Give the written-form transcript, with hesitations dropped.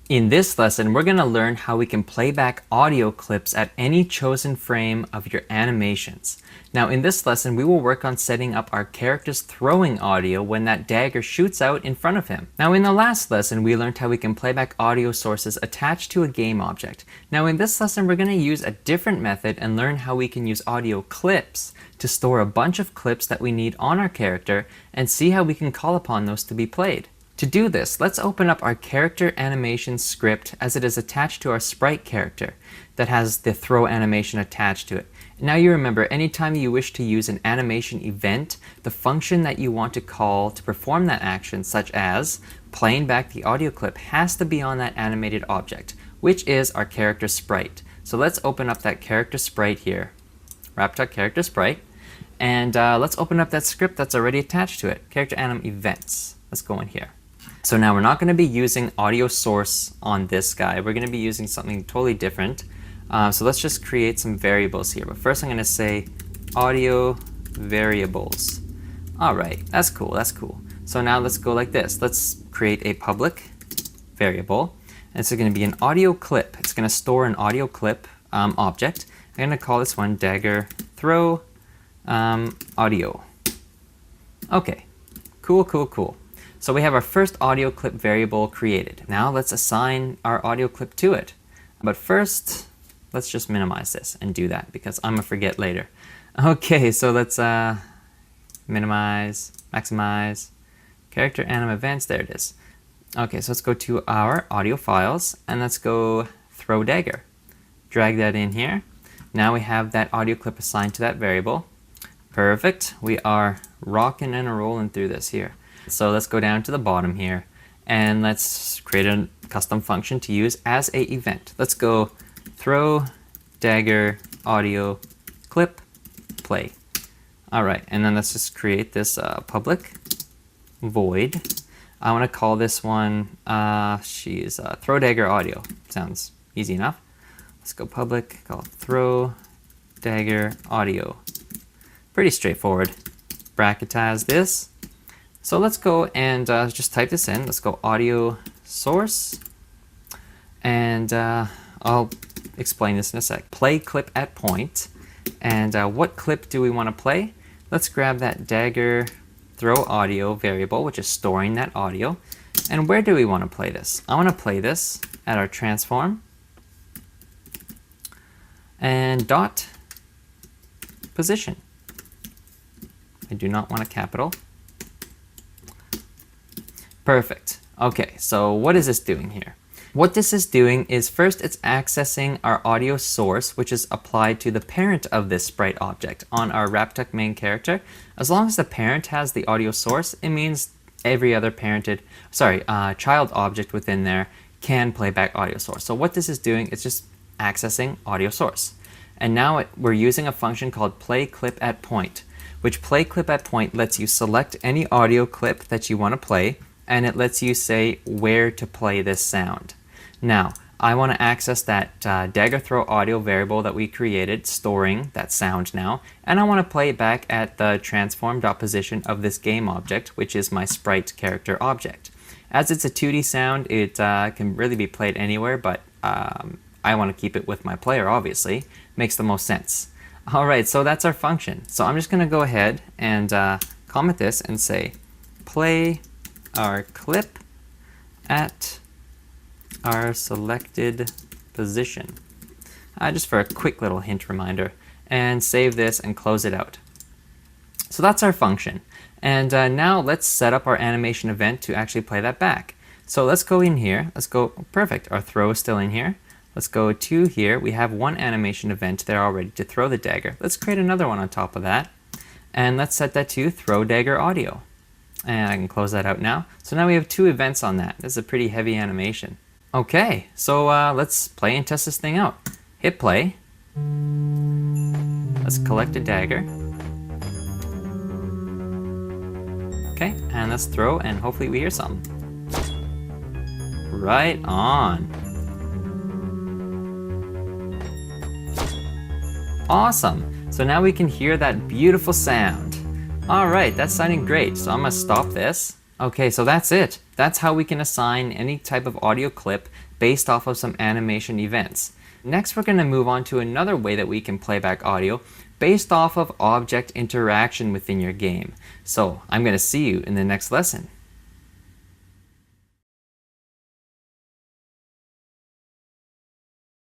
In this lesson, we're going to learn how we can play back audio clips at any chosen frame of your animations. Now in this lesson, we will work on setting up our character's throwing audio when that dagger shoots out in front of him. Now in the last lesson, we learned how we can play back audio sources attached to a game object. Now in this lesson, we're going to use a different method and learn how we can use audio clips to store a bunch of clips that we need on our character and see how we can call upon those to be played. To do this, let's open up our character animation script as it is attached to our sprite character that has the throw animation attached to it. Now you remember, anytime you wish to use an animation event, the function that you want to call to perform that action, such as playing back the audio clip, has to be on that animated object, which is our character sprite. So let's open up that character sprite here, WrapTuck character sprite, and let's open up that script that's already attached to it, character anim events. Let's go in here. So now we're not going to be using audio source on this guy. We're going to be using something totally different. So let's just create some variables here. But first I'm going to say audio variables. All right, that's cool, that's cool. So now let's go like this. Let's create a public variable. And it's going to be an audio clip. It's going to store an audio clip object. I'm going to call this one dagger throw audio. Okay, cool, cool, cool. So we have our first audio clip variable created. Now let's assign our audio clip to it. But first, let's just minimize this and do that because I'm gonna forget later. Okay, so let's minimize, maximize, character anim events, there it is. Okay, so let's go to our audio files and let's go throw dagger. Drag that in here. Now we have that audio clip assigned to that variable. Perfect, we are rocking and rolling through this here. So let's go down to the bottom here and let's create a custom function to use as a event. Let's go throw dagger audio clip play. All right, and then let's just create this public void. I want to call this one throw dagger audio. Sounds easy enough. Let's go public, call throw dagger audio. Pretty straightforward. Bracketize this. So let's go and just type this in. Let's go audio source, and I'll explain this in a sec. Play clip at point, and what clip do we want to play? Let's grab that dagger throw audio variable, which is storing that audio. And where do we want to play this? I want to play this at our transform, and dot position. I do not want a capital. Perfect. Okay, so what is this doing here? What this is doing is first it's accessing our audio source, which is applied to the parent of this sprite object on our WrapTuck main character. As long as the parent has the audio source, it means every other child object within there can play back audio source. So what this is doing is just accessing audio source. And now we're using a function called play clip at point, which play clip at point lets you select any audio clip that you want to play, and it lets you say where to play this sound. Now, I want to access that dagger throw audio variable that we created, storing that sound now, and I want to play it back at the transform.position of this game object, which is my sprite character object. As it's a 2D sound, it can really be played anywhere, but I want to keep it with my player, obviously. Makes the most sense. All right, so that's our function. So I'm just going to go ahead and comment this and say play our clip at our selected position, just for a quick little hint reminder, and save this and close it out. So that's our function, and now let's set up our animation event to actually play that back. So let's go in here, let's go, perfect, our throw is still in here. Let's go to here, we have one animation event there already to throw the dagger. Let's create another one on top of that, and let's set that to throw dagger audio. And I can close that out now. So now we have two events on that. This is a pretty heavy animation. Okay, so let's play and test this thing out. Hit play. Let's collect a dagger. Okay, and let's throw, and hopefully we hear something. Right on. Awesome. So now we can hear that beautiful sound. All right, that's sounding great. So I'm gonna stop this Okay, so that's it. That's how we can assign any type of audio clip based off of some animation events. Next, we're going to move on to another way that we can play back audio based off of object interaction within your game. So I'm going to see you in the next lesson.